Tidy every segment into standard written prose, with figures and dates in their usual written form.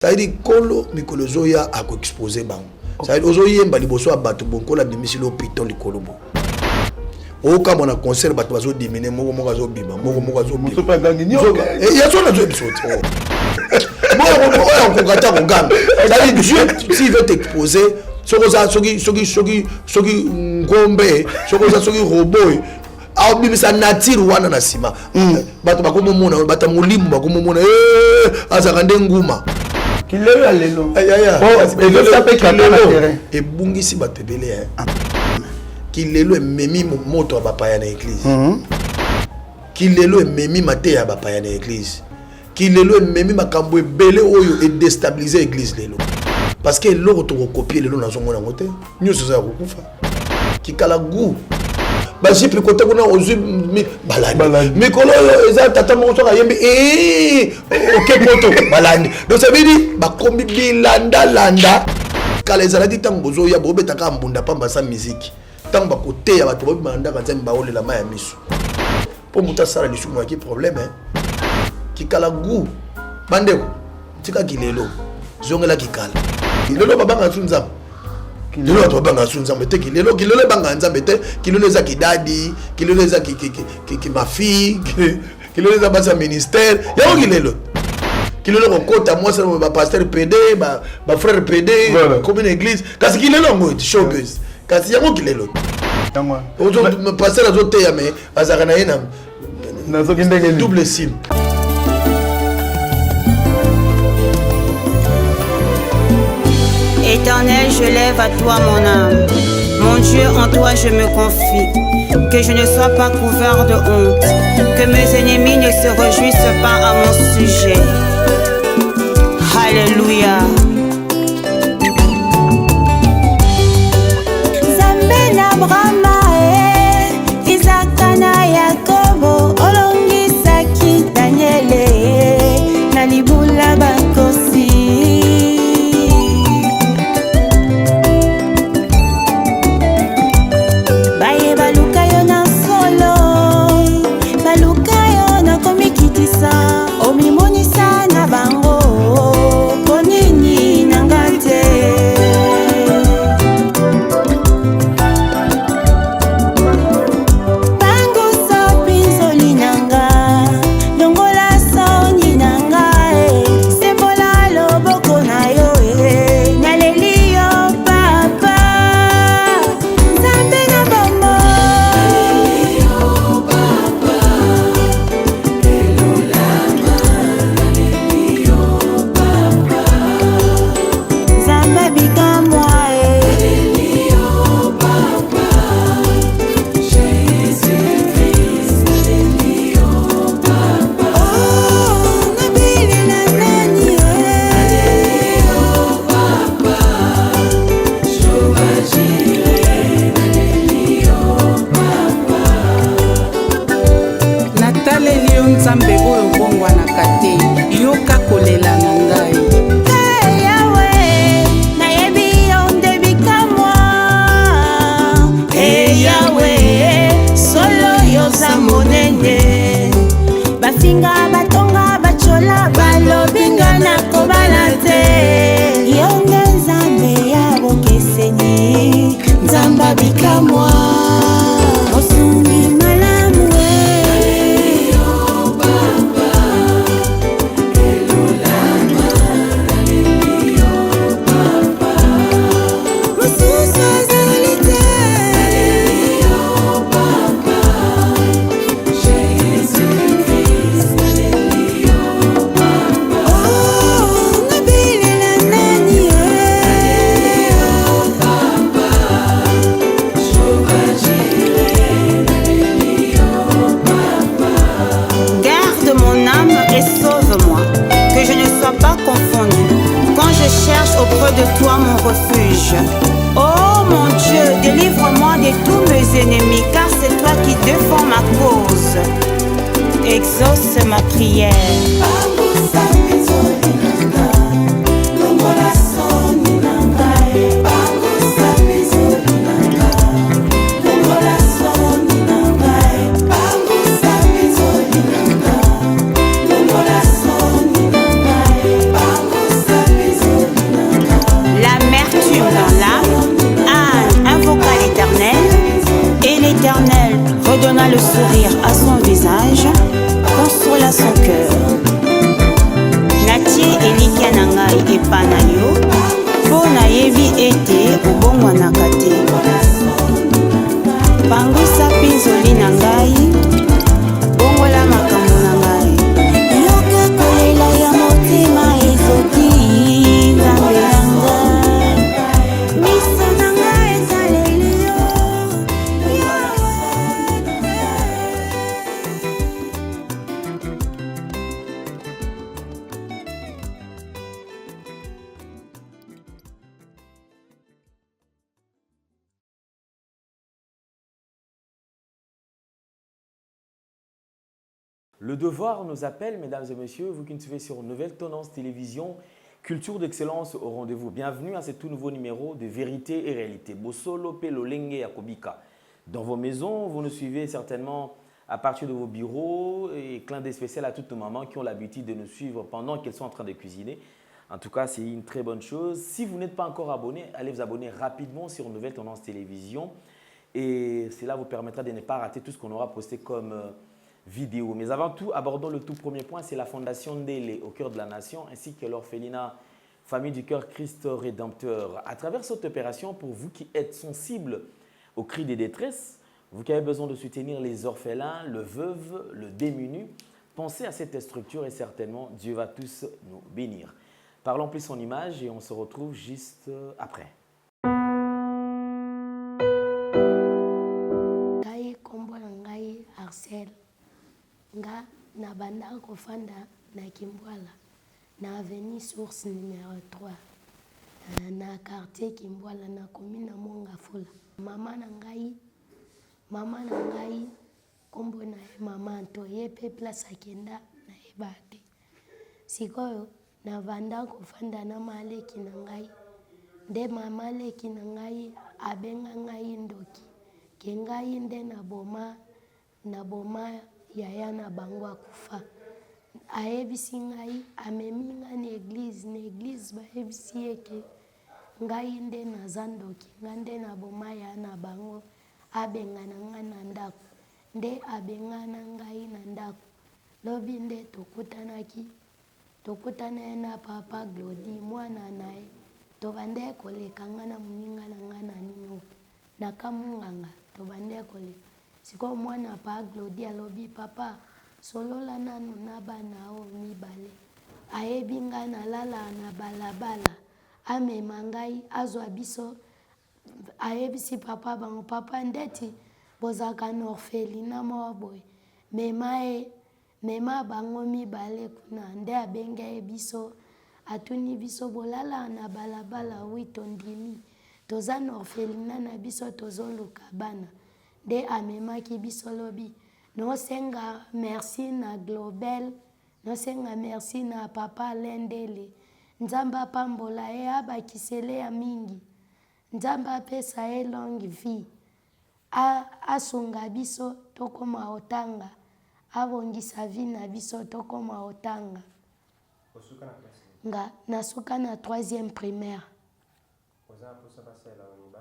Ça veut dire kolo mikolo zoya a ko exposer bango. Ça veut dire ozoyemba liboso abato bonkola bimisi l'hôpital likolo bo. O ka mona concert bato bazo diminer moko moko azo biba moko azo biba. Muso pa gangi nyoka. Et ya zo na zo episode. Moko ko kata ko gamba. Ça veut dire Dieu s'il veut t'exposer soki ngombe soki robot a bimisa nature wana na sima. Bato bakomona bato mulimu bakomona azaka ndenguma. Kilelo ya lelo. Ezo sape kilelo. Ebungisi bato ebele kilelo ememi moto ya bapaya na église. Kilelo ememi mate ya bapaya na église. Kilelo ememi makambo ebele oyo e déstabiliser église lelo. Parce que l'autre to copier lelo na zongo na ngote. Nyuso za kukufa. Kikala gu. Ba jipe kote kuna ozu balandi. Mikolo eza tata mo so kayembi OK poto balandi. Donc ça veut dire ba kombi bilanda kala ezalaki tango bozo ya bobeta ka mbunda pamba sa musique. Tango ba kote ya bato bobi manda ka nzambe baolela maya miso. Po muta sala lisumu ki problème kikala gu. Bandeko tika kilelo. Zongela kikala. Kilelo babanga sunzam. Kilelo babanga sunzam te kilelo banga nzambe te kilelo eza kidadi kilelo eza ki ma fille kilelo eza basa ministère ya kilelo kilelo kokota moi c'est ba pasteur PD ba frère PD comme une église kasi kilelo ngo showbiz kasi yango kilelo tangwa ozo pasteur azo te ya me azaka na yena nazo kindenge double sim. Éternel, je lève à toi mon âme. Mon Dieu, en toi je me confie. Que je ne sois pas couvert de honte. Que mes ennemis ne se réjouissent pas à mon sujet. Alléluia. Zambena Brahma, Isaac na Yakobo, Olongisaki Daniele, Nalibula Bakosi. Exauce ma prière. epa na yo mpo nayebi ete obongwanaka te. Pangwisa pinzoli na ngai, bongola makambo na ngai. Yoka kolela ya motema ezoki nzambe ya ngai. Miso na ngai esaleli yo. Le devoir nous appelle, mesdames et messieurs, vous qui nous suivez sur Nouvelle Tendance Télévision, culture d'excellence au rendez-vous. Bienvenue à ce tout nouveau numéro de Vérité et Réalité. Bosolo Pelolenge Yakobika. Dans vos maisons, vous nous suivez certainement à partir de vos bureaux et clin d'œil spécial à toutes nos mamans qui ont l'habitude de nous suivre pendant qu'elles sont en train de cuisiner. En tout cas, c'est une très bonne chose. Si vous n'êtes pas encore abonné, allez vous abonner rapidement sur Nouvelle Tendance Télévision et cela vous permettra de ne pas rater tout ce qu'on aura posté comme vidéo. Mais avant tout, abordons le tout premier point, c'est la Fondation Ndélé au cœur de la nation ainsi que l'orphelinat Famille du Cœur Christ Rédempteur. À travers cette opération, pour vous qui êtes sensibles aux cris de détresse, vous qui avez besoin de soutenir les orphelins, le veuve, le démuni, pensez à cette structure et certainement Dieu va tous nous bénir. Parlons plus en image et on se retrouve juste après. Nga na banda kofanda na Kimbwala na avenue source numéro 3 na quartier Kimbwala na commune Mongafula. Mama na ngai kombo na mama Antoye pe place akenda na ebate. Sikoyo na banda kofanda na maleki na ngai. Nde mama leki na ngai abenga ngai ndoki. Ke ngai nde na boma yaya na bango akufa. Ayebisi ngai amemi nga na église bayebisi eke ngai nde naza ndoki, nga nde na boma ya na bango abengana nga na ndako. Nde abengana ngai na ndako. Lobi nde tokutana na papa Glody mwana naye. Tobande koleka nga na muninga na nga na nino. Na kamunganga tobande koleka. Siko mwana pa Glody alobi papa solola nanu na bana o mibale. Ayebi nga na lala na balabala. Amema ngai azwa biso. Ayebisi papa bango papa ndeti bozaka na orphelinat moko boye. Mema bango mibale kuna nde abenge biso. Atuni biso bolala na balabala witondimi. Toza na orphelinat na biso tozoluka bana. De amemaki biso lobi. No senga merci na Globel. No senga merci na papa Lendele. Nzamba pambola e abakisele ya mingi. Nzamba pesa e longue vie. Asunga biso tokoma otanga. Abongisa vie na biso tokoma otanga. Nga nasuka na 3e primaire.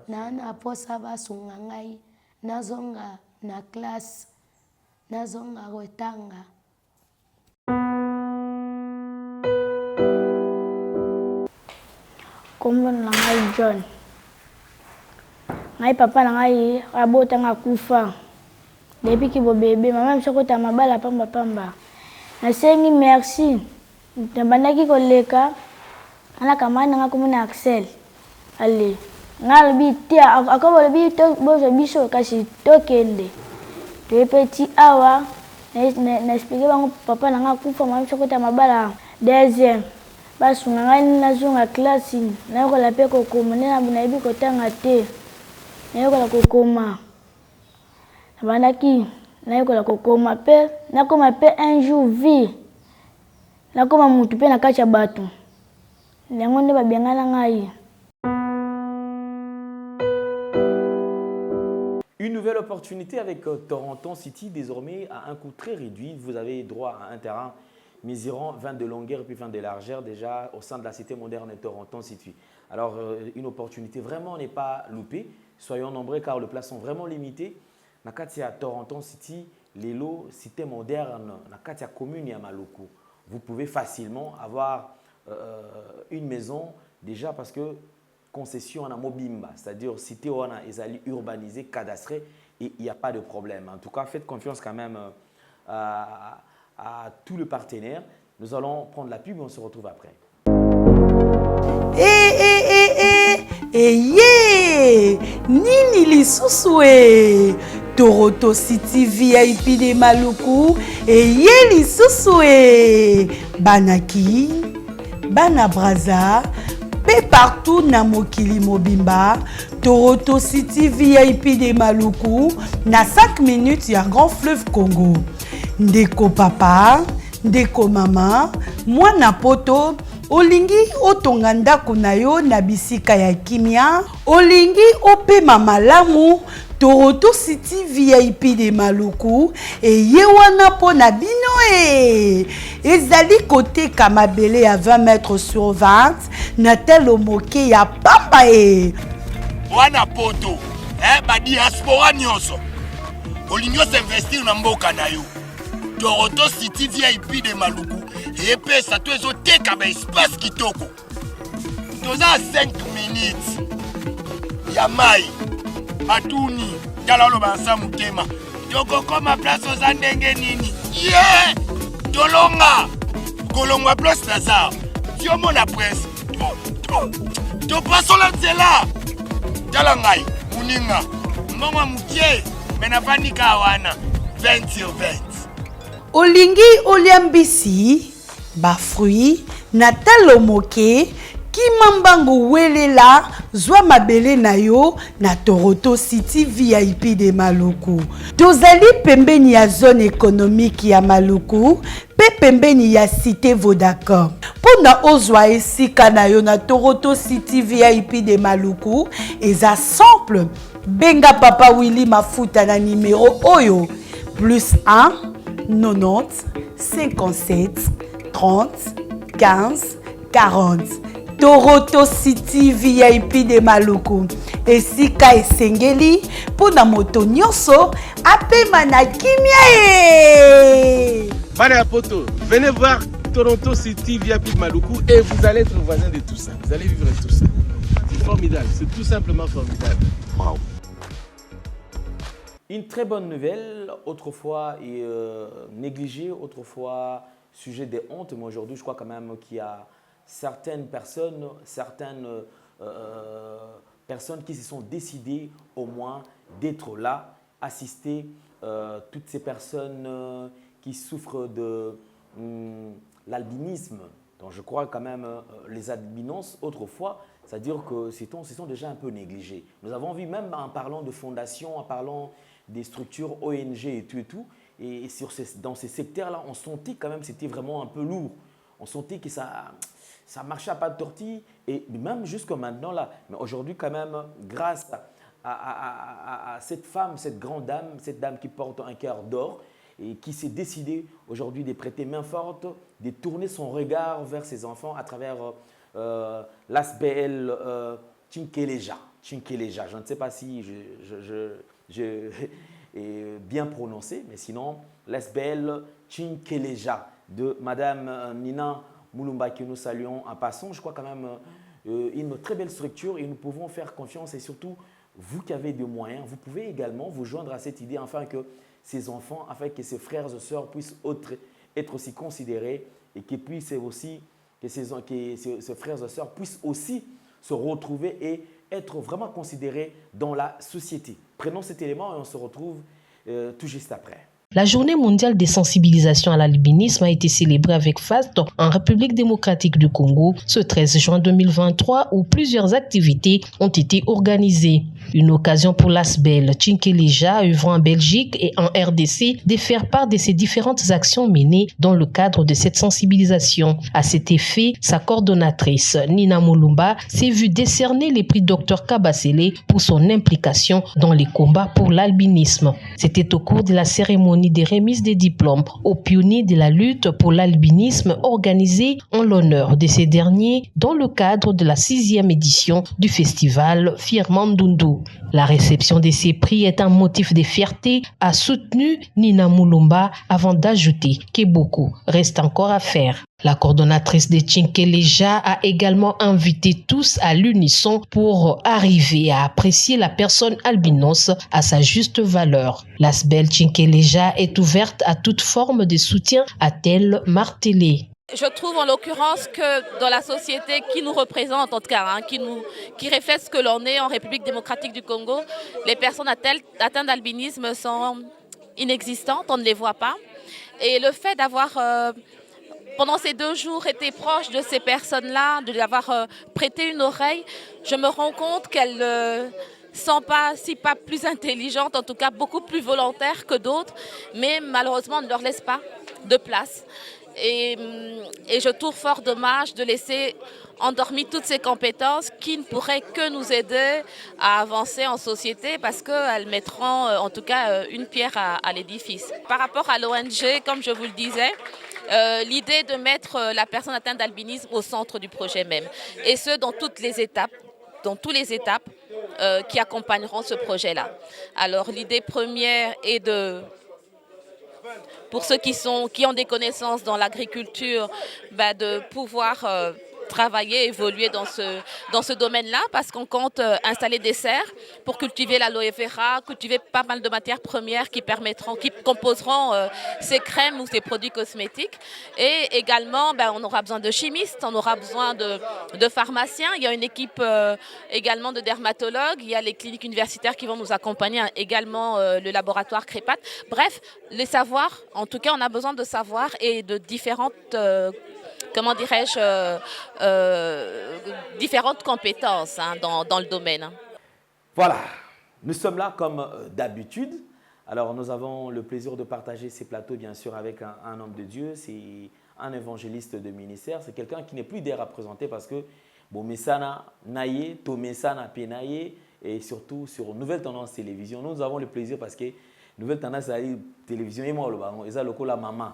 Na posa basunga ngai. Nazonga na classe. Nazonga otanga. Kombo na ngai John. Ngai papa na ngai abotanga kufa. Depuis ki bo bébé mama msokota mabala pamba. Nasengi merci. Nabandaki koleka ana kamana nga komuna Axel. Allez. Ngal bi tia akobo bi to bozo biso kasi tokende. To petit awa na expliquer bango papa na nga kufa mama msokota mabala. Deuxième. Basunga ngai nazonga classe na yokola pe kokoma na bunayebi kotanga te. Na yokola kokoma. Nabandaki na yokola kokoma pe nakoma pe un jour vie. Nakoma mutu pe na kati ya bato. Yango nde babengana ngai. Une nouvelle opportunité avec Toronton City, désormais à un coût très réduit. Vous avez droit à un terrain mesurant 20 de longueur et puis 20 de largeur déjà au sein de la cité moderne de Toronton City. Alors, une opportunité vraiment n'est pas loupée. Soyons nombreux car les places sont vraiment limitées. Nakati à Toronton City, les lots cité moderne, Nakati à commune Yamaloko. Vous pouvez facilement avoir une maison, déjà parce que concession en a mobimba, c'est-à-dire cité on a urbanisé, cadastré, et il n'y a pas de problème. En tout cas, faites confiance quand même à tous les partenaires. Nous allons prendre la pub et on se retrouve après. Nini lisusu e Toronto City VIP de Maluku lisusu e Banaki Bana Braza pe partout na mokili mobimba. Toronto City VIP de Maluku na 5 minutes ya Grand Fleuve Congo. Ndeko papa, ndeko mama, mwana poto, olingi otonga ndako na yo na bisika ya kimia, olingi opema malamu. Toronto City VIP de Maluku ye wana po na bino e. Ezali kote kamabele ya 20 mètres sur 20 na telo moke ya pamba e. Wana poto, ba diaspora nyonso. Olingi s'investir na mboka na yo. Toronto City VIP de Maluku epesa to ezoteka ba espace kitoko. Toza 5 minutes ya mai atuni talalo bansa mutema toko koma place oza ndenge nini ye tolonga kolongwa place Lazare tiomo na presse to pasola nzela tala ngai muninga mbongo mukie mena vanika wana 20 sur 20. Olingi oliambisi ba fruit na talo moke kimambango welela zwa mabele na yo na Toronto City VIP de Maluku. Tozali pembeni ya zone économique ya Maluku pe pembeni ya cité Vodacom. Pona ozwa esika na yo na Toronto City VIP de Maluku eza simple. Benga papa Willy Mafuta na numéro oyo +1 90 57 30 15 40. Toronto City VIP de Maluku. Esika esengeli pona moto nyonso apema na kimia e. Bana poto, venez voir Toronto City VIP de Maluku et vous allez être voisin de tout ça. Vous allez vivre tout ça. C'est formidable, c'est tout simplement formidable. Wow. Une très bonne nouvelle, autrefois négligée, autrefois sujet de honte, mais aujourd'hui je crois quand même qu'il y a certaines personnes qui se sont décidées au moins d'être là, assister toutes ces personnes qui souffrent de l'albinisme. Donc je crois quand même les albinos autrefois, c'est-à-dire que se sont déjà un peu négligés. Nous avons vu même en parlant de fondations, en parlant des structures ONG et tout, et dans ces secteurs-là, on sentait quand même c'était vraiment un peu lourd. On sentait que ça marchait à pas de tortille, et même jusqu'à maintenant là. Mais aujourd'hui quand même, grâce à cette femme, cette grande dame, cette dame qui porte un cœur d'or et qui s'est décidée aujourd'hui de prêter main forte, de tourner son regard vers ses enfants à travers l'ASBL Chinkeleja. Je ne sais pas si je bien prononcé, mais sinon l'ASBL Chinkeleja de Madame Nina Mulumba que nous saluons en passant. Je crois quand même une très belle structure et nous pouvons faire confiance, et surtout vous qui avez des moyens, vous pouvez également vous joindre à cette idée afin que ces enfants, afin que ces frères et sœurs puissent être aussi considérés et que ces frères et sœurs puissent aussi se retrouver et être vraiment considérés dans la société. Prenons cet élément et on se retrouve tout juste après. La journée mondiale de sensibilisation à l'albinisme a été célébrée avec faste en République démocratique du Congo ce 13 juin 2023 où plusieurs activités ont été organisées. Une occasion pour l'ASBL Chinkeleja, œuvrant en Belgique et en RDC, de faire part de ses différentes actions menées dans le cadre de cette sensibilisation. À cet effet, sa coordonnatrice Nina Mulumba s'est vue décerner les prix Dr Kabasele pour son implication dans les combats pour l'albinisme. C'était au cours de la cérémonie des remises des diplômes aux pionniers de la lutte pour l'albinisme organisée en l'honneur de ces derniers dans le cadre de la 6e édition du festival Firmandundu. La réception de ces prix est un motif de fierté, a soutenu Nina Mulumba avant d'ajouter que beaucoup reste encore à faire. La coordonnatrice de Tchinkeleja a également invité tous à l'unisson pour arriver à apprécier la personne albinos à sa juste valeur. L'Asbel Tchinkeleja est ouverte à toute forme de soutien, a-t-elle martelé. Je trouve en l'occurrence que dans la société qui nous représente, en tout cas, qui reflète ce que l'on est en République démocratique du Congo, les personnes atteintes d'albinisme sont inexistantes, on ne les voit pas. Et le fait d'avoir, pendant ces 2 jours, été proche de ces personnes-là, de leur avoir prêté une oreille, je me rends compte qu'elles ne sont pas, si pas plus intelligentes, en tout cas beaucoup plus volontaires que d'autres, mais malheureusement on ne leur laisse pas de place. Et je trouve fort dommage de laisser endormir toutes ces compétences qui ne pourraient que nous aider à avancer en société parce qu'elles mettront en tout cas une pierre à l'édifice. Par rapport à l'ONG, comme je vous le disais, l'idée de mettre la personne atteinte d'albinisme au centre du projet même. Et ce, dans toutes les étapes, qui accompagneront ce projet-là. Alors l'idée première est pour ceux qui ont des connaissances dans l'agriculture, de pouvoir travailler, évoluer dans ce domaine-là parce qu'on compte installer des serres pour cultiver l'aloe vera, cultiver pas mal de matières premières qui composeront ces crèmes ou ces produits cosmétiques. Et également, on aura besoin de chimistes, on aura besoin de pharmaciens. Il y a une équipe également de dermatologues. Il y a les cliniques universitaires qui vont nous accompagner, également le laboratoire Crépat. Bref, les savoirs, en tout cas, on a besoin de savoir et de différentes différentes compétences dans le domaine. Voilà, nous sommes là comme d'habitude. Alors nous avons le plaisir de partager ces plateaux bien sûr avec un homme de Dieu, c'est un évangéliste de ministère, c'est quelqu'un qui n'est plus d'air à présenter parce que bon Messana Naye, Tomessana Penaye et surtout sur Nouvelle Tendance Télévision. Nous avons le plaisir parce que Nouvelle Tendance Télévision et moi ils ont le coup la maman,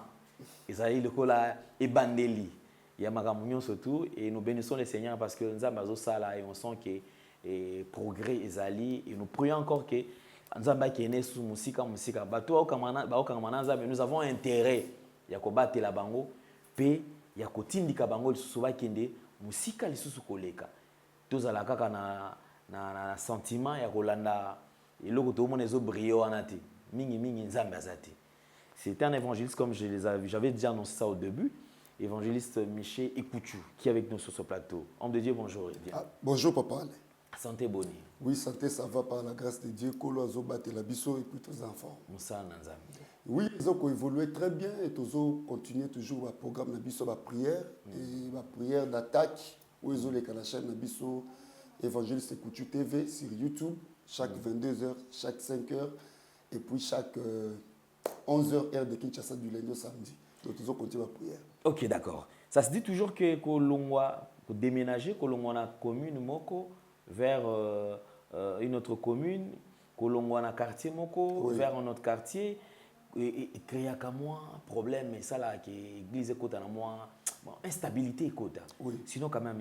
ils ont le coup la ebandeli. Il y a Magamounion surtout et nous bénissons le Seigneur parce que nous avons ça là et on sent que le progrès est allé et nous prions encore que nous avons né sous musique. Nous avons intérêt à combattre la bango et à continuer à bango souvent kende musique les sous koleka. Tous à la kaka na sentiment ya kolanda et le tout le monde est brillant anati mingi nzambe azati. C'était un évangéliste comme j'avais déjà annoncé ça au début. Évangéliste Michel Ekouchou, qui est avec nous sur ce plateau. Homme de Dieu, bonjour. Bonjour, papa. Santé, Boni. Oui, santé, ça va par la grâce de Dieu. Kolo azobate la biso et puis tous enfants. Moussa Nanzam. Oui, ils ont évolué très bien et ils ont continué toujours le programme de biso, la prière et la prière d'attaque où ils ont la chaîne de biso Évangéliste Ekouchou TV sur YouTube chaque 22h, chaque 5h et puis chaque 11h heure de Kinshasa du lundi au samedi. Donc ils ont continué la prière. Ok, d'accord. Ça se dit toujours que Kolongwa, déménager Kolongwa na commune moko vers une autre commune, Kolongwa na quartier moko vers un autre quartier, et créer un problème, mais ça là, qui église côté na moi, instabilité côté. Sinon quand même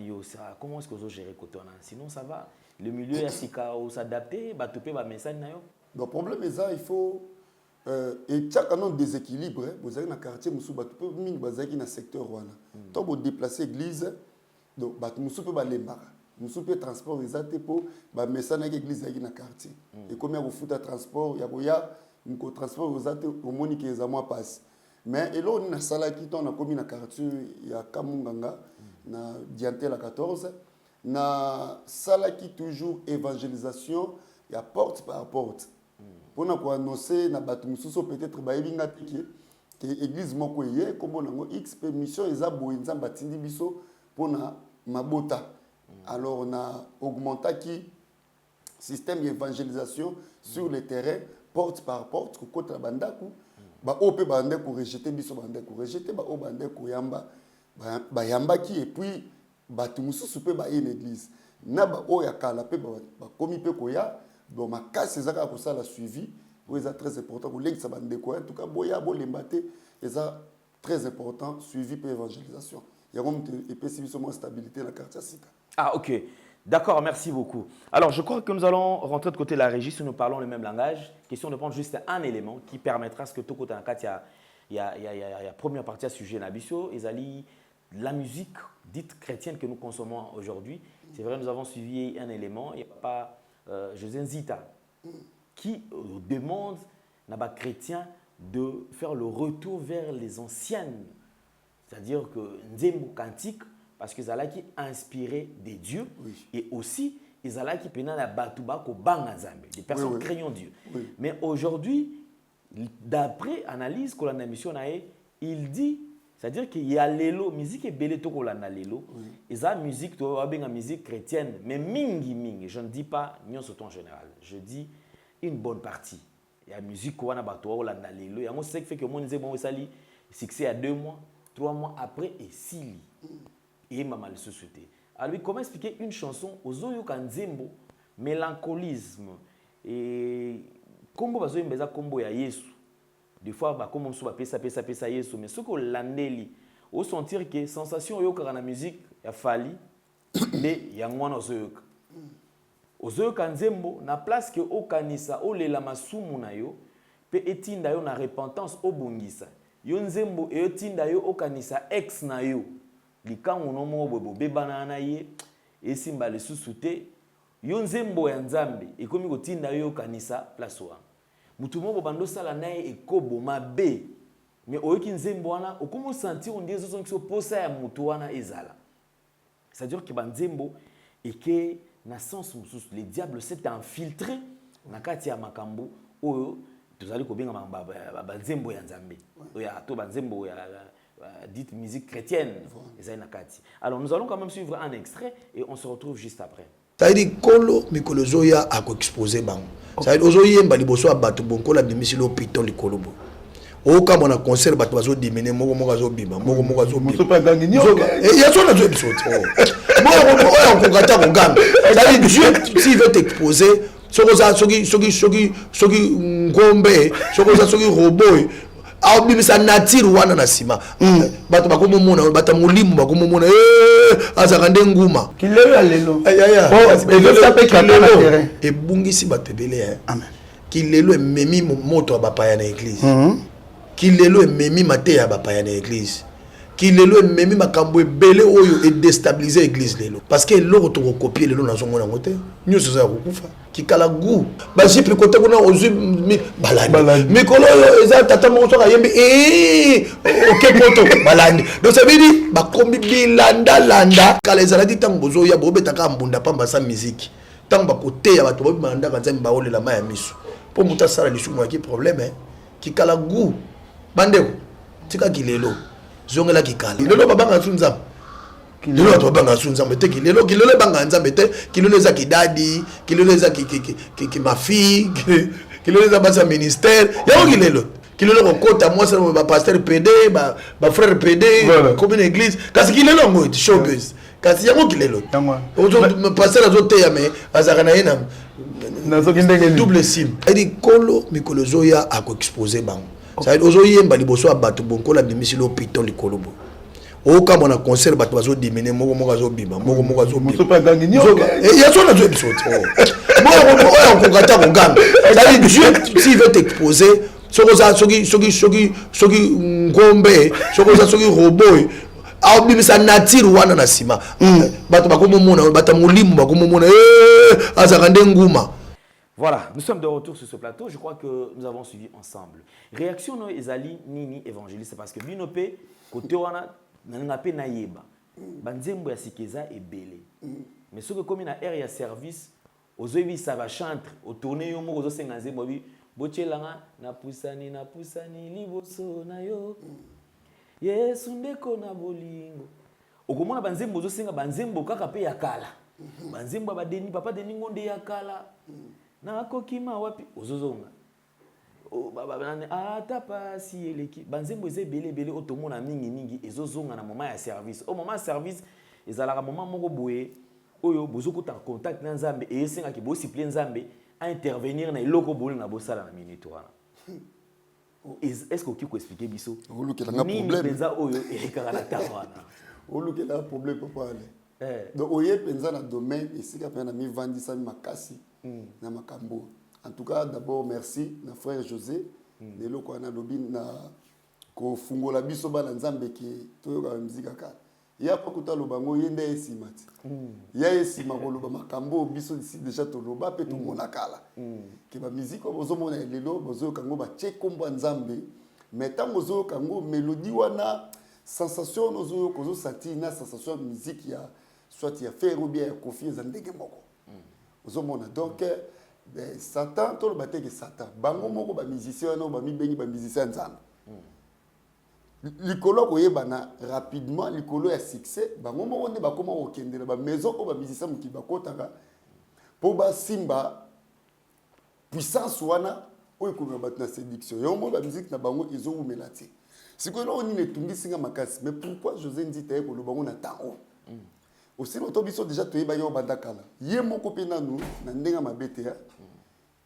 comment est-ce que vous gérez côté là? Sinon ça va. Le milieu est s'adapter, bah tu peux bah message na yo. Le problème est ça, il faut et chaque année déséquilibre, vous avez un quartier musuba tu peux mine bazaki na secteur wana. Tant vous déplacer église donc ba musuba ba lembara. Musuba transport ezate pour ba mesana église yaki na quartier. Et combien vous fout à transport ya boya ko transport ezate au monique eza moi passe. Mais et là on a sala qui ton na commis na quartier ya Kamunganga na Dianté la 14 na sala qui toujours évangélisation ya porte par porte. Pour nous annoncer na batu mususu peut-être baibinga tiki que église moko yé comme on X mission eza boinza batindi biso pour na mabota. Alors on a augmenté qui système d'évangélisation sur le terrain porte par porte ko kota bandaku ba opé bande ko rejeter biso bande ko rejeter ba o bande ko yamba ba yamba qui et puis batu mususu pe ba une église na ba o ya kala pe ba komi pe ko ya. Donc, ma casse, c'est ça que ça a suivi. C'est très important. En tout cas, boya bo lembate, c'est très important. Suivi pour l'évangélisation. Il y a une stabilité dans la quartier. Ah, ok. D'accord, merci beaucoup. Alors, je crois que nous allons rentrer de côté de la régie si nous parlons le même langage. Question de prendre juste un élément qui permettra à ce que tout côté en cas, il y a première partie à sujet Nabiso, Ezali, la musique dite chrétienne que nous consommons aujourd'hui, c'est vrai, nous avons suivi un élément, il n'y a pas José Nzita, qui demande à chrétiens de faire le retour vers les anciennes, c'est-à-dire que Nzembo cantique, parce qu'ils allaient qui inspiré des dieux, et aussi ils allaient qui penaient la batuba ko banga nzambe, des personnes craignant Dieu. Mais aujourd'hui, d'après analyse que la mission il dit, c'est-à-dire qu'il y a l'élo, musique et belé to kolanda l'élo, et ça musique to la musique chrétienne, mais mingi, je ne dis pas non en général, je dis une bonne partie. Il y a la musique qu'on a bateau kolanda l'élo, et c'est ce qui fait que mon Nzembo sali succès à 2 mois, 3 mois après et 6 lits. Et maman le société. Alors comment expliquer une chanson aux Oyo Kanzembo, mélancolisme et combo bazo mbeza combo ya Yesu. Des fois ba comme on soit pesa Yesu, mais ce que l'andeli au sentir que sensation yo kana musique ya fali mais ya ngwana Ozo Kanzembo na place que o kanisa o lela masumu na yo pe etinda yo na repentance o bongisa. Yo Nzembo e etinda yo o kanisa ex na yo. Likango no mo bebana na ye esimba le susute yo Nzembo ya Nzambe ekomi kotinda yo kanisa place wa mutu mo bando sala naye ekobo mabe mais oyoki Nzembo wana okomo sentir on dit zo so posa ya mutu wana ezala, c'est-à-dire que Nzembo et que na sens mususu le diable s'est infiltré na kati ya makambo oyo tozali ko benga ba Nzembo ya Nzambe oya to ba Nzembo ya dite musique chrétienne. Alors nous allons quand même suivre un extrait et on se retrouve juste après. Ça veut dire Kolo Mikolo Zoya a exposé bang. Ça veut dire Ozoye mbali boso abatu bonko la bimisi lo piton li kolobo. O kama na concert batu bazo dimene moko zo bima moko zo bima. Pas gangi nyoka. Et ya sona zo biso. Moi on kongata kongamba. Ça veut dire Dieu s'il veut t'exposer soki ngombe soki robot au bimisa nature wana na sima bato bakomomona bata mulimu bakomomona azakande nguma kilelo lelo ebungisi bato ebele amen kilelo ememi moto abapaya na église kilelo ememi mateya abapaya na église kilelo ememi makambo ebele oyo e déstabiliser église lelo parce que eloko to copier lelo na zongo na ngote nyuso za kokufa kikala gu ba jipe kote kuna ozu balandi mikolo eza tata mo so kayembi OK poto balandi donc ça veut dire ba kombi bilanda kala ezala dit tango bozo ya bobeta ka mbunda pamba sa musique tango ba kote ya bato bobi manda ka nzambe ba olela maya miso po muta sala lisumu ya ki problème kikala gu bandeko tika kilelo zongela kikala lelo babanga sunza lelo to babanga sunza mbete kilelo banga nzambe te kilelo za kidadi kilelo za ki ma fille kilelo za basa ministère ya kilelo kokota moi c'est ba pasteur PD ba frère PD comme une église kasi kilelo ngo showbiz kasi yango kilelo ozo pasteur azote ya me azaka na yena nazo kindenge double sim edi Kolo Mikolo Zoya a exposer bango. Ça veut dire Ozoye mbali boso abatu bonko la bimisi lo piton li kolobo. O kama na concert batu bazo dimene moko zo bima moko zo bima. Pas gangi nyoka. Et ya sona zo biso. Moi on kongata kongamba. Ça veut dire Dieu s'il veut t'exposer soki ngombe soki robot au bimisa nature wana na sima bato bakomomona bata mulimu bakomomona azakande nguma. Voilà, nous sommes de retour sur ce plateau. Je crois que nous avons suivi ensemble. Réaction no ezali nini évangéliste parce que binope côté wana na pe na yeba. Banzembo ya sikeza ebele. Mais ce que comme na air ya service ozobi ça va chanter au tourner yo moko zo senga nzembo bi bochelanga na pusani liboso na yo. Yesu ndeko na bolingo. Okomona banzembo zo senga banzembo kaka pe ya kala. Banzembo ba deni papa deni ngonde ya kala. Na kokima wapi ozozonga ata pasi eleki banzembo eze belé otomona mingi ezozonga na moment ya service au moment ya service ezalaka moment moko boye oyo bozokota contact na Nzambe et esenga ki bo siple Nzambe a intervenir na eloko boli na bosala na minute wana. Est-ce que tu peux expliquer biso problème penza oyo ekaka na tawana olukela problème papa ale donc oye penza na domaine esika pe na mi vandisa makasi na makambo. En tout cas, d'abord merci na frère José lelo ko na lobi na ko fungola biso ba nzambe ki toyoka musique kaka ya pa kuta lobango yende esima ti ya esima koloba makambo biso ici déjà to loba pe to mona kala ke ba musique bozo mona lelo bozo kango ba chekombo nzambe mais tant bozo kango mélodie wana sensation nozo kozo sati na sensation musique ya soit ya faire ou bien confiance en ndenge moko bozo mona donc Satan to le bate que Satan bango moko ba musicien no ba mi bengi ba musicien nzambe likolo koyebana rapidement likolo ya succès bango moko nde bakoma kokendela ba maison ko ba musicien moki bakotaka po ba simba puissance wana oyo komema bato na séduction yo mo ba musique na bango ezowumela te sikoyo no nini etungisinga makasi mais pourquoi José Nzita ko lo bango na tango aussi l'auto biso déjà toyeba yo bandakala ye moko pe nanu na ndenga mabete ya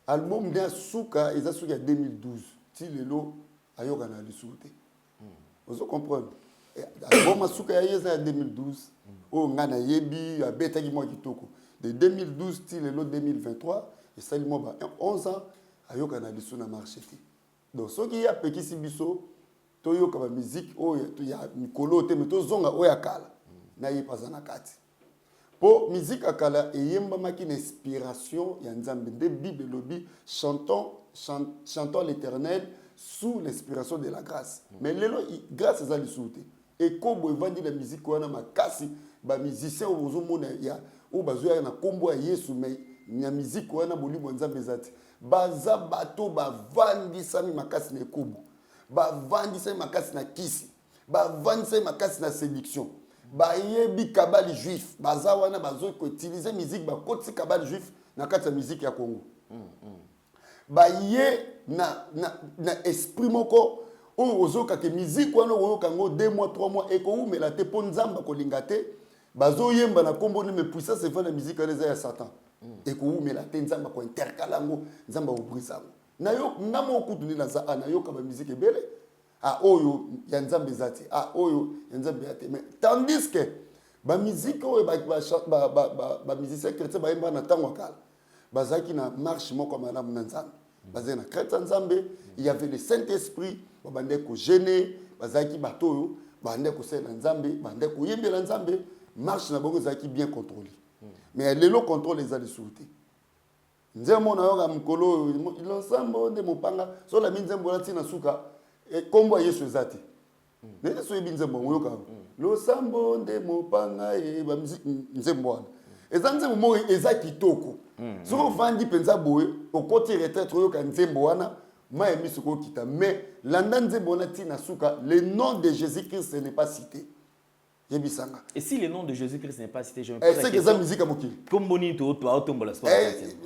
album de suka eza suka 2012 ti lelo ayoka na lisuté vous comprenez album suka ya yeza 2012 o ngana yebi abeta ki mo kitoko de 2012 ti lelo 2023 et ça mo ba 11 ans ayoka na lisuté na marché ti donc soki ya pekisi biso toyoka ba musique o ya mikolo te mais to zonga o ya kala na yipazana kati po musique akala eyemba maki na inspiration ya nzambe de bible lobby chantons l'Éternel sous l'inspiration de la grâce mais lelo grâce za lisuté et kombo evandi la musique wana makasi ba musicien ozo mona ya o bazoya na kombo ya Yesu mais nya musique wana bolimo nzambe zati baza bato bavandisa makasi na kombo bavandisa makasi na kisi bavandisa makasi na séduction bayebi kabali juif baza wana bazo ko utiliser musique ba koti kabali juif na kati ya musique ya Congo baye na esprit moko o ozoka ke musique wana oyoka ngo 2 mois 3 mois e ko umela te po nzamba ko lingate bazo yemba na kombo ne me puissance c'est la musique ya Satan e ko umela te nzamba ko intercalango nzamba obrisa na yo ngamo okutu na za na yo ka ba musique ebele a oyo ya nzambe zati a oyo ya nzambe yate mais tandis que ba musique oyo ba musicien chrétien ba yemba na tango akala bazaki na marche moko malamu na nzambe bazaki na chrétien nzambe il y avait le Saint-Esprit bande ko gêner bazaki batoyo bande ko sela nzambe bande ko yembela nzambe marche na bongo zaki bien contrôlé mais lelo contrôle les a de sûreté nzembo na yoga mkolo l'ensemble de mopanga so la minzembo la tina suka e kombo Yesu ezati nende so yebi nzembo ngoyoka lo sambo nde mopanga e ba nzembo wana eza nzembo mo eza kitoko so vandi penza boye okoti retraite yoka nzembo wana ma emisu ko kita mais landa nzembo na tina suka le nom de Jésus-Christ n'est pas cité. Et si le nom de Jésus-Christ n'est pas cité, je me pose la question. C'est que musique à Moki. Comme boni to autombola sport.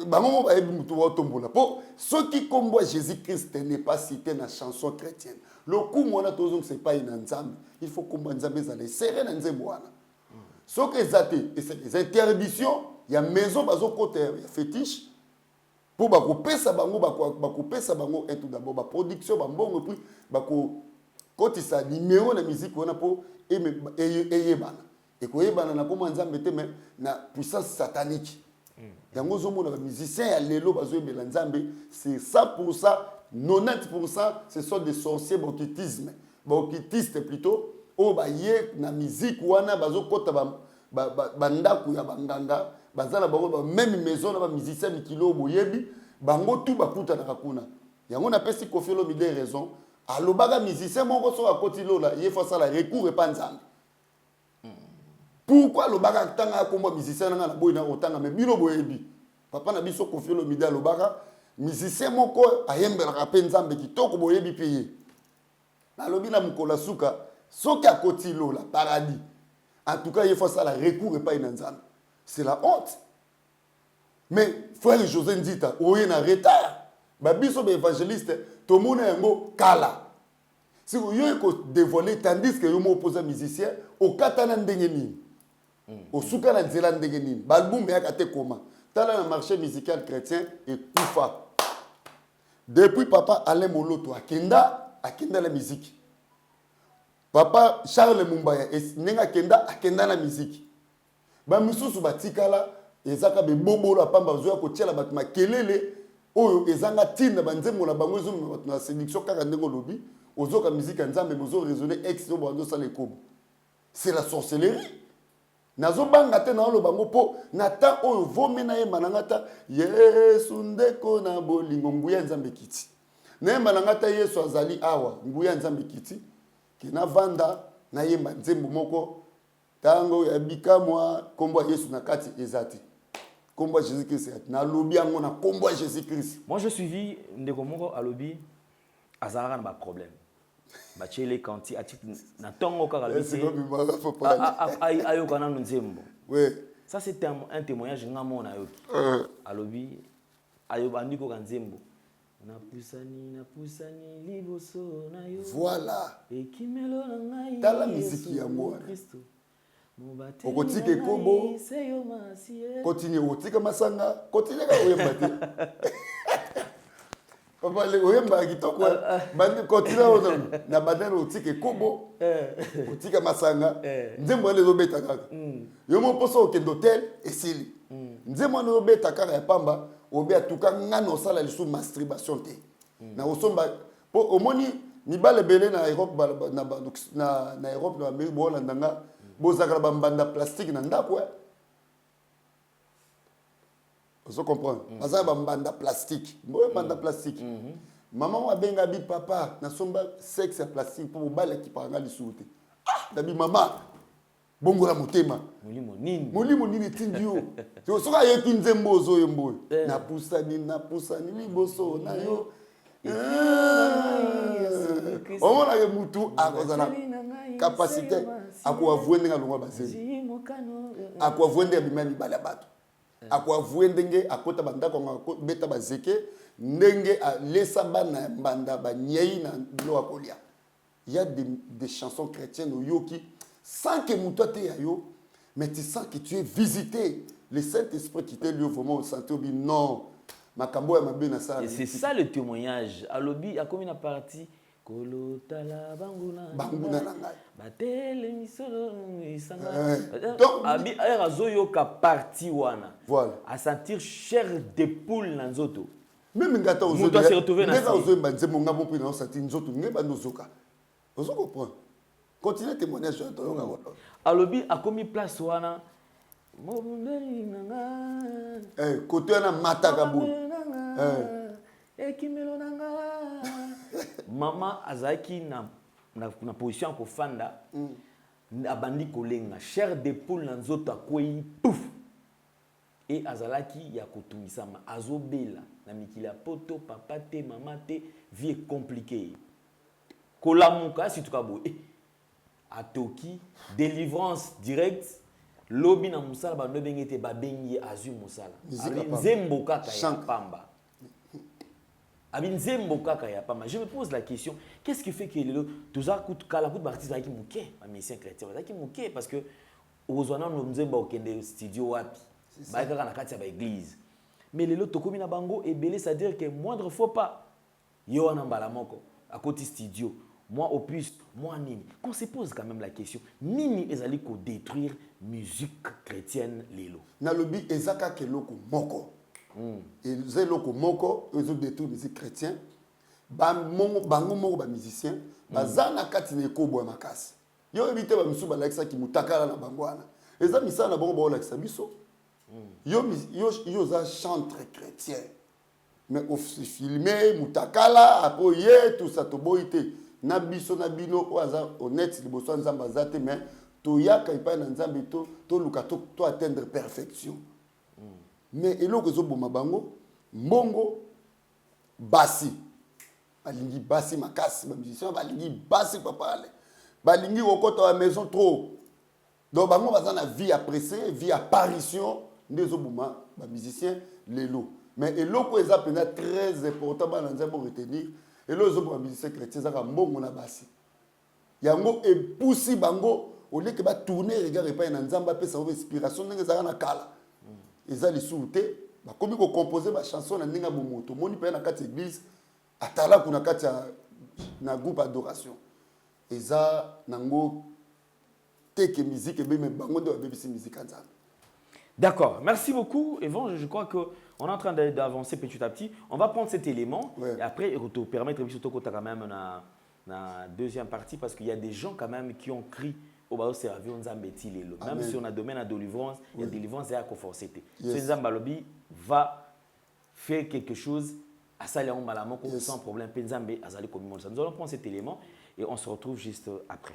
Bango ba ebi muto autombola. Po ce qui combo Jésus-Christ n'est pas cité dans chanson chrétienne. Le coup mona tozong c'est pas une nzambe. Il faut combo nzambe za les serrer dans nzembo wana. Ce que zate et c'est interdictions, il y a maison bazo côté fétiche pour ba ko pesa bango ba ko pesa bango et tout d'abord ba production ba mbongo puis ba ko kotisa numéro na musique wana po eyebana ekoyebana na koma nzambe te mais na puissance satanique yango zomona ba musiciens ya lelo bazoyebela nzambe c'est 100% 90% ce sont des sorciers occultistes plutôt o ba ye na musique wana bazokota ba ndaku ya banganga bazala bango ba même maison na ba musiciens mikilo boyebi bango tout bakuta na kakuna yango na pesi Koffi mi des raisons alobaka musicien moko so akoti lola ye fa sala recours et pas nzambe pourquoi lobaka tanga komba musicien na na boy na otanga me bino boyebi papa na biso Koffi mi des lobaka musicien moko ayembela pe nzambe kitoko boyebi peye na lobi na mukola suka soki akoti lola paradis en tout cas ye fa sala recours et pas nzambe c'est la honte mais frère José Nzita oye na retard ba biso ba évangéliste to mona yango kala si yo eko dévoiler tandis que yo mo opposé musicien o katana ndenge nini o suka na nzela ndenge nini balbum ya kate koma tala na marché musical chrétien et kufa depuis papa Alain Moloto akenda la musique papa Charles Mumbaya nenga akenda na musique ba misusu batikala ezaka be bobola pamba zo ya kotiela bato makelele oyo ezanga tinda banzembo na bango ezo na séduction kaka ndengo lobi ozoka musique nzambe bozo raisonner ex no bando sala ekobo c'est la sorcellerie. Nazobanga te na lobango po nata oyo vomena ye manangata Yesu ndeko na bolingo nguya nzambe kiti. Na manangata Yesu azali awa nguya nzambe kiti. Kina vanda na yemba nzembo moko tango ya bikamwa kombo Yesu na kati ezati. Kombo Jésus Christ na lobi yango na kombo Jésus Christ. Moi je suivi ndeko moko alobi azara na ba problème. Bachele kanti ati na tongo kaka lobi ayo kana nzembo. Ouais. Ça c'est un témoignage ngamona yoki. Alobi ayo bandiko kanzembo. Na pusani liboso na yo. Voilà. Ekimelo na ngai. Tala muziki ya mwana. Okotike kobo. Continue otika masanga, continue ka oyemba te. Papa le oyemba kitoko. Bandi continue ona na badana otike kobo. Otika masanga. Nzembo le zobeta kaka. Yo mo poso okende hotel esili. Nzembo no zobeta kaka ya pamba. Obe atuka ngano sala lisu masturbation te. Na osomba po omoni ni balebele na Europe na Europe na Amérique bo landanga bozakala bambanda plastique na ndako Vous comprenez? Bazaka bambanda plastique. Boye bambanda plastique. Maman wa benga bi papa na somba sexe ya plastique pour bala ki paranga lisu te. Ah, dabi mama bongo la motema. Molimo nini tindio. Tu soka yeki nzembo zo yembo. Na pusani liboso na yo. On a mutu akozana capacité akoavouer nga longwa bazeli. Akoavouer bimani bala bato. Akoavouer ndenge akota bandako nga beta bazeke ndenge lesa bana banda ba nyei na bilo akolia. Il y a des chansons chrétiennes au yoki sans que mutu te yo, mais tu sens que tu es visité. Le Saint-Esprit qui t'est lieu vraiment au centre non. Et c'est ça le témoignage. Alobi a comme une partie. Kolotala banguna. Banguna nangai. Batele misolo isanga. Donc abi era zoyo ka partie wana. Voilà. À sentir chair de poule nanzoto. Même ngata ozo. Muto se retrouver na. Ngata ozo mbanze monga bon prix na sentir nzoto ngeba nozoka. Ozo comprendre. Continuez témoignage sur ton nga wala. Alobi a comme place wana. Côté na mataka bu. Maman azaki na position ko fanda abandi kolenga chair de poule na nzoto akwei pouf et azalaki ya kotumisama azobela na mikili ya poto papa te mama te vie est compliquée kolamuka si tukabo atoki délivrance directe lobi na musala ba nobengete ba bengi azu musala nzembo kaka ya pamba abinzembo kaka ya pamba. Je me pose la question, qu'est-ce qui fait que les tous coûte kala coûte artiste avec mouké un musicien chrétien avec mouké parce que ozwana no nzemba okende studio wapi ba kaka na kati ya ba église mais les loto komi na bango et belé ça dire que moindre faut pas yo na mbala moko à côté studio moi au plus moi nini qu'on se pose quand même la question nini ezali ko détruire musique chrétienne lelo na lobi ezaka keloko moko et les locaux moko ils ont détruit musique chrétien bango moko ba musicien bazana kati ne ko boya makasi yo ebite ba misu ba lakisa ki mutakala na bangwana eza misala na bango ba lakisa biso yo za chanteur chrétien mais au filmer mutakala apoye tout ça to boité na biso na bino oaza honnête liboso nzamba zate mais to yaka ipa na nzambe to luka to atteindre perfection. Mais eloko ezoboma bango mbongo basi balingi basi makasi ba musicien balingi basi papale balingi okota wa maison trop donc bango baza na vie appréciée vie apparition ndezoboma ba musicien lelo mais eloko eza pena très important ba nzambe pour retenir eloko ezoboma musicien chrétien zaka mbongo na basi yango epusi bango au lieu que ba tourner regard epai na nzamba pesa inspiration ndenge zaka na kala eza lisuute bakomi ko composer ba chanson na ndinga bomoto moni pa na kati église atala kuna kati na groupe adoration eza nango teke musique et même bango de BBC musique nzambe. D'accord, merci beaucoup Yvon, je crois que on est en train d'avancer petit à petit. On va prendre cet élément et après te permettre de quand même na deuxième partie parce qu'il y a des gens quand même qui ont crié au bas servir on zambeti lelo. Même si on a domaine à délivrance, il y a délivrance et à conforcité. Ce nzambalobi va faire quelque chose à ça on malamon sans problème penzambe azali comme nous allons prendre cet élément et on se retrouve juste après.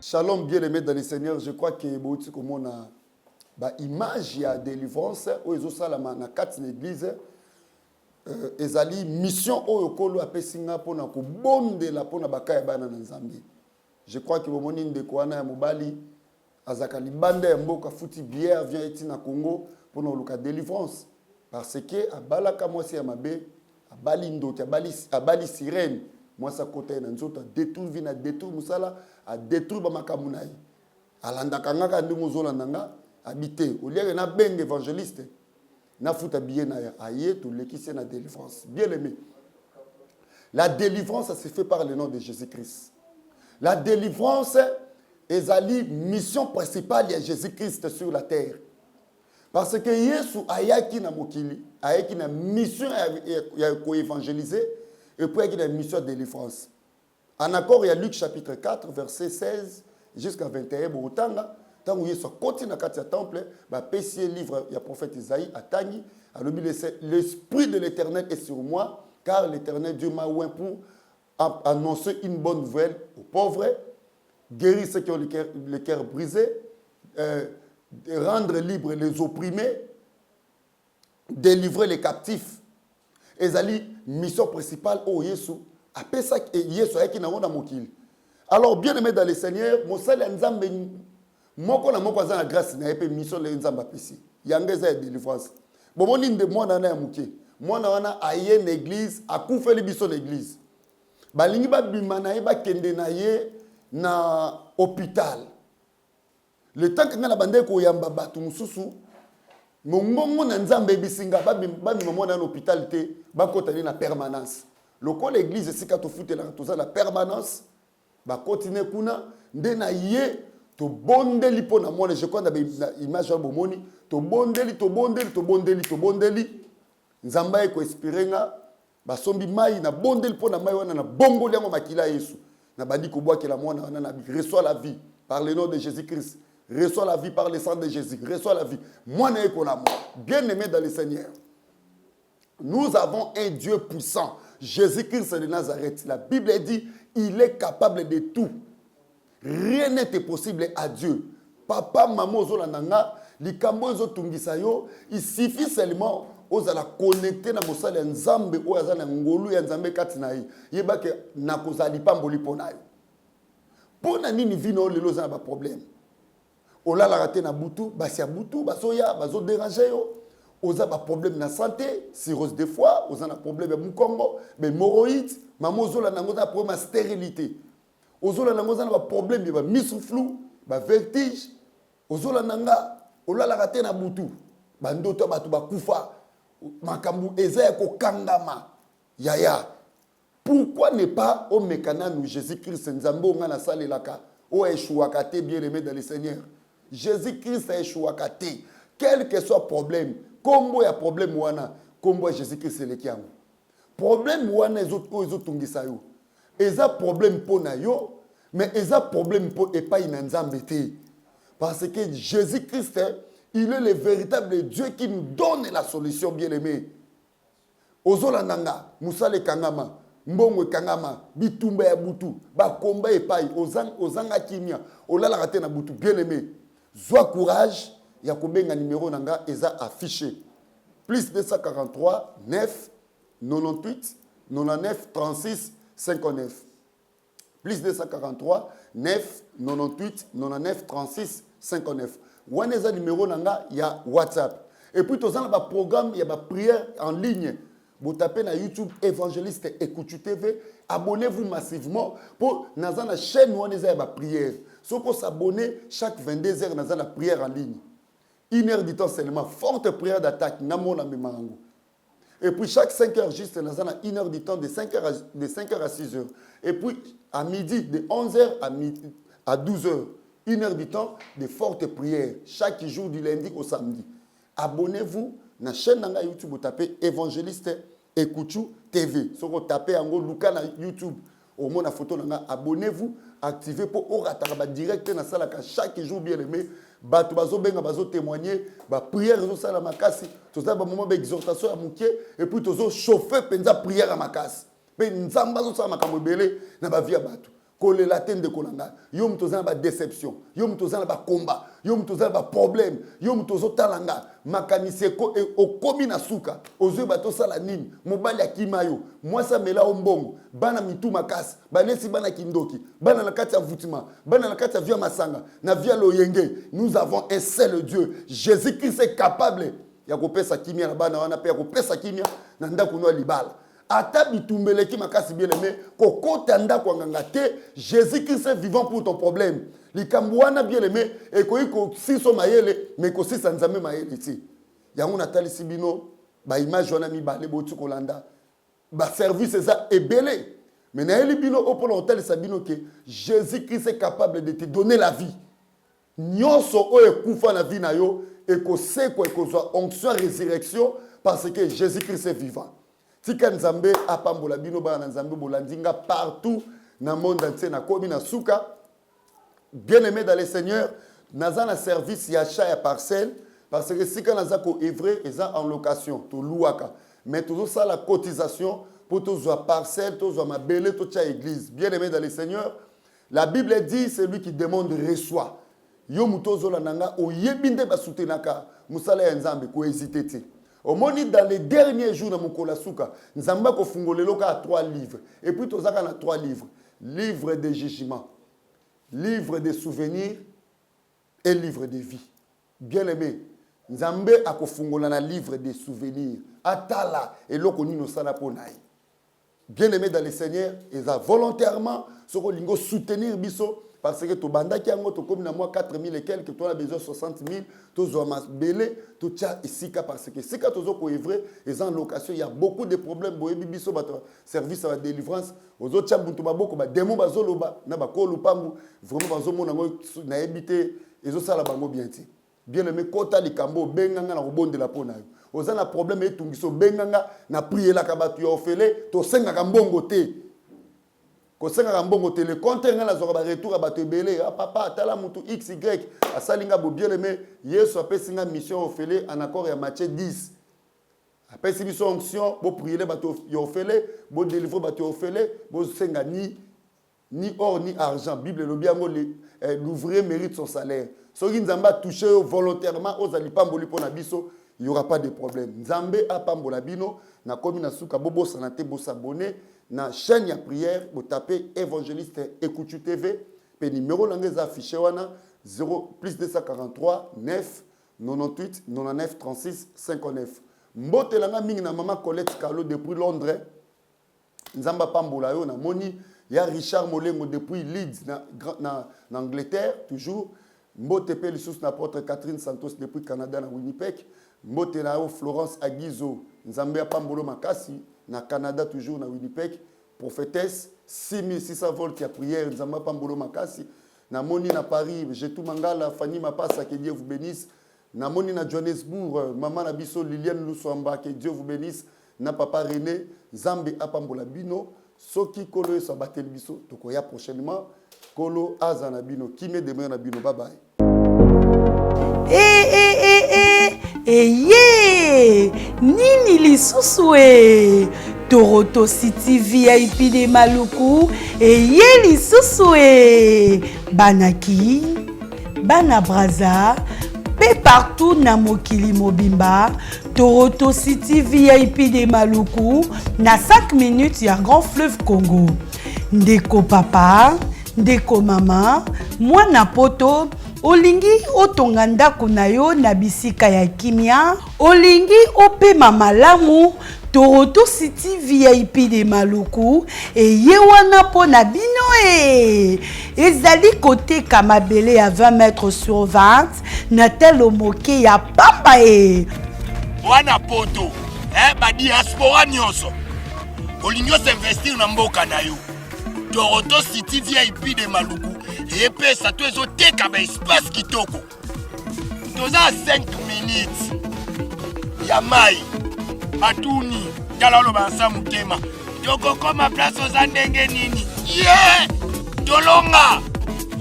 Shalom, bien-aimés dans le Seigneur, je crois que beaucoup comme on a image ya délivrance oyo salama na kati l'église ezali mission oyo kolo apesinga pona ko bondela pona bakaya bana na Nzambe. Je crois que bomoni ndeko wana ya mobali azaka libanda ya mboka futi bière vient eti na Congo pona luka délivrance parce que abalaka mwasi ya mabe abali ndoki abali sirène mwasa kota na nzoto détruire vina détruire musala a détruire ba makamu na ye alandaka ngaka ndingo zolanda nga habité au lieu na beng évangéliste na futa bien na ya aye to lekise na délivrance. Bien aimé, la délivrance ça se fait par le nom de Jésus-Christ. La délivrance est la mission principale de Jésus-Christ sur la terre. Parce que Yesu ayaki na mokili, ayaki na mission ya ko évangéliser et puis ayaki na mission de délivrance. En accord, il y a Luc chapitre 4 verset 16 jusqu'à 21 botanga. Tant que Yesu continue na kati ya temple, ba pesier livre ya prophète Isaïe atangi, alobi l'esprit de l'Éternel est sur moi car l'Éternel Dieu m'a oint pour annoncer une bonne nouvelle aux pauvres, guérir ceux qui ont le cœur brisé, rendre libres les opprimés, délivrer les captifs. Ezali mission principale au Yesu. Après ça, Yesu a qui na mokili. Alors bien aimé dans le Seigneur, mon seul nzambe moko na moko za na grâce na épée mission le nzamba pesi. Yangeza délivrance. Bomoni nde mwana na ya muke. Mwana wana aye na église, akufeli biso l'église. balingi babima na ye bakende na ye na hôpital. Le temps que na bande ko yamba batu mususu mongongo na nzambe bisinga babima mona na hôpital te bakotani na permanence. Loko l'église sika to futela to za la permanence ba continuer kuna nde na ye to bondeli po na mona je crois na image ya bomoni to bondeli nzamba ko espirenga basombi mai na bondeli po na mai wana na bongoli yango makila Yesu na bandi ko bwakela mwana wana na reçoit la vie par le nom de Jésus-Christ, reçoit la vie par le sang de Jésus, reçoit la vie. Mwana eko na moi, bien aimé dans le Seigneur. Nous avons un Dieu puissant, Jésus-Christ de Nazareth. La Bible dit, il est capable de tout. Rien n'est possible à Dieu. Papa, maman, ozolananga, likambo ezotungisa yo, il suffit seulement ozala connecter na mosala nzambe o azana ngolu ya nzambe kati na ye. Yeba ke nakozali pamboli pona yo. Pona nini vino lelo za ba problème. Olala raté na butu, basi ya butu, basoya, bazo déranger yo. Oza ba problème na santé, cirrhose de foie, oza na problème ya mukongo, hémorroïdes, maman ozola nango na problème de stérilité. Ozola nango na ba problème ba misuflou, ba vertige. Ozola nanga, olala raté na butu. Bandoto batu bakufa. Makambu eza ko kangama. Yaya. Pourquoi ne pas au mécana nous Jésus-Christ nzambo nga na salelaka o échouakate bien aimé dans le Seigneur. Jésus-Christ a échouakate. Quel que soit problème, combo ya problème wana, combo Jésus-Christ le kiango. Problème wana ezotungisa yo. Eza problème pona yo, mais eza problème po epai na nzambe te. Parce que Jésus-Christ, il est le véritable Dieu qui nous donne la solution bien aimé. Ozola nanga, musale kangama. Mbongo kangama bitumba ya butu ba komba epai ozanga kimia olala raté na butu bien aimé zwa courage ya kobenga numéro nanga eza affiché plus 243 9 98 99 36 59 plus 243 9 98 99 36 59 wana eza numéro nanga ya WhatsApp et puis tozana ba programme ya ba prière en ligne. Vous tapez na YouTube Évangéliste Écoute TV, abonnez-vous massivement pour la chaîne où on est à la prière. So pour s'abonner chaque 22 heures dans la prière en ligne. 1 heure du temps seulement, forte prière d'attaque, et puis chaque 5 heures juste dans 1 heure du temps de 5 heures à 6 heures. Et puis à midi de 11 heures à 12 heures, 1 heure du temps de forte prière chaque jour du lundi au samedi. Abonnez-vous. Na chaîne nanga YouTube vous tapez Évangéliste Écoute TV. Si vous tapez en Luka na YouTube, au moins la photo nanga abonnez-vous, activez pour au rataba direct na sala chaque jour bien aimé. Batu bazo benga bazo témoigner, ba prière zo sala makasi, to za ba moment ba exhortation à mukie et puis tozo chauffer penza prière à makasi. Pe nzamba zo sala makambo belé na ba via batu. Kole la tende kolanga yo mtozana ba déception yo mtozana ba combat yo mtozana ba problème yo mtozo talanga makanisi ko e okomi na suka ozo bato sala nini mobali akima yo mwasa mela ombongo bana mitu makasi balesi bana kindoki bana na kati ya vutima bana na kati ya via masanga na via loyenge. Nous avons un seul Dieu Jésus-Christ est capable ya kopesa kimia na bana wana pe ya kopesa kimia na ndako no libala. Ata bitumbeleki makasi bien aimé kokota ndako nganga te Jésus-Christ est vivant pour ton problème. Likambo wana bien aimé e ko iko siso mayele mais ko sisa nzambe mayele ti. Yango natali sibino ba image wana mi balé botu kolanda. Ba service ça est belé. Mais na eli bino opolo hotel sabino que Jésus-Christ est capable de te donner la vie. Nyonso o ekufa na vie na yo e ko se ko soit onction résurrection parce que Jésus-Christ est vivant. Tika nzambe apambola bino bana nzambe bolandinga partout na monde entier na komi na suka. Bien aimé dans le Seigneur, naza na service ya achat ya parcelle parce que si quand naza ko œuvrer eza en location to louaka mais toujours ça la cotisation pour to zoa parcelle to zoa mabele to tia église. Bien aimé dans le Seigneur, la Bible dit celui qui demande reçoit. Yo mutozo la nanga o yebinde ba soutenaka musala ya nzambe ko hésiter ti. Au moins, dans les derniers jours de Mokola Souka, nous avons fait 3 livres. Et puis, nous avons 3 livres. Livre de jugement, livre de souvenirs et livre de vie. Bien aimé, nous avons fait un livre de souvenirs. Atala et l'okoni no sala ponai. bien aimé dans le Seigneur, ils ont volontairement soutenir Bisso parce que tu banda qui a comme na moi 4 000 et quelques, tu as besoin de 60 000, tu as belé, tu as ici parce que si tu as vrai, ils ont en location, il y a beaucoup de problèmes. Bisso service à la délivrance, aux autres chambres tu beaucoup ba démon bazoloba na ba ko lupangu vraiment bazomona na habité ils ont ça la bango bien ti. Bien aimé kota likambo benganga na robonde la pona. Aux un problème et tungiso benganga na prier la kabatu ya ofele to senga kambongo te. Ko senga kambongo te le compte nga la zoba retour à bato belé papa tala mutu xy a salinga bo bien aimé Yesu apesinga mission ofele en accord ya Matthieu 10. Apesi biso onction bo prier les bato ya ofele bo délivrer bato ya ofele bo senga ni or ni argent. Bible le bien l'ouvrier mérite son salaire. Soki Nzamba touché volontairement aux alipamboli pour na biso, il n'y aura pas de problème. Nzambe a pambola bino na komi na suka bobo sanate bo s'abonner na chaîne ya prière bo taper évangéliste Écoutu TV pe numéro langez affiché wana 0 plus 243 9 98 99 36 59. Mbote langa mingi na maman Colette Carlo depuis Londres. Nzamba pambola yo na moni ya Richard Molengo depuis Leeds na Angleterre toujours. Mbote pe lisusu na porte Catherine Santos depuis Canada na Winnipeg. Mbote na Florence Aguizo Nzambe pambolo makasi na Canada toujours na Winnipeg. Prophétesse 6600 volts ya prière Nzambe pambolo makasi. Na moni na Paris, Jetou Mangala, Fanny Mapassa, que Dieu vous bénisse. Na moni na Johannesburg, maman na biso Liliane Luswamba, que Dieu vous bénisse. Na papa René, Zambe apambola bino. Soki kolo so batel biso, tokoya prochainement. Kolo azana bino, qui me demeure na bino, bye bye. Nini lisusu Toronto City VIP de Maluku lisusu Banaki Bana Braza pe partout na mokili mobimba. Toronto City VIP de Maluku na 5 minutes ya Grand Fleuve Congo. Ndeko papa, ndeko mama, mwana poto olingi otonga ndako na yo na bisika ya kimia, olingi opema malamu. Toronto City VIP de Maluku ye wana po na bino ezali côté Kamabele à 20 mètres sur 20 na telo moke ya pamba wana poto ba diaspora nyonso olingi investir na mboka na yo. Toronto City VIP de Maluku epesa to ezoteka ba espace kitoko toza 5 minutes ya mai atuni tala lo bansa mutema tokokoma place oza ndenge nini tolonga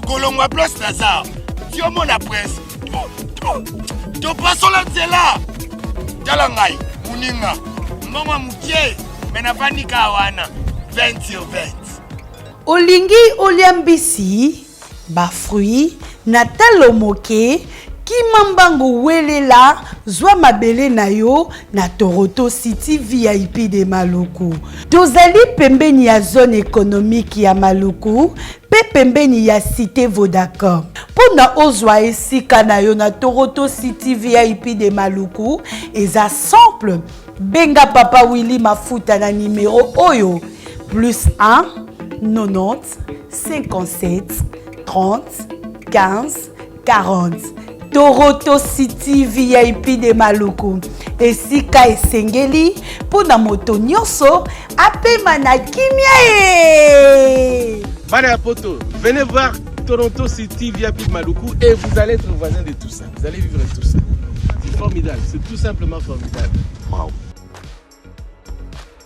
kolongwa place naza tiomona presse topasola nzela tala ngai muninga mbongo mukie menavanika wana 20 sur 20. Olingi oliambisi ba fruit na talo moke kimambango welela zwa mabele na yo na Toronto City VIP de Maluku. Tozali pembeni ya zone économique ya Maluku pe pembeni ya cité Vodacom. Pona ozwa esika na yo na Toronto City VIP de Maluku eza simple. Benga papa Willy Mafuta na numéro oyo +1 90 57 30 15 40. Toronto City VIP de Maluku esika esengeli pona moto nyonso apema na kimia Bana poto, venez voir Toronto City VIP de Maluku et vous allez être voisin de tout ça. Vous allez vivre tout ça. C'est formidable, c'est tout simplement formidable. Wow.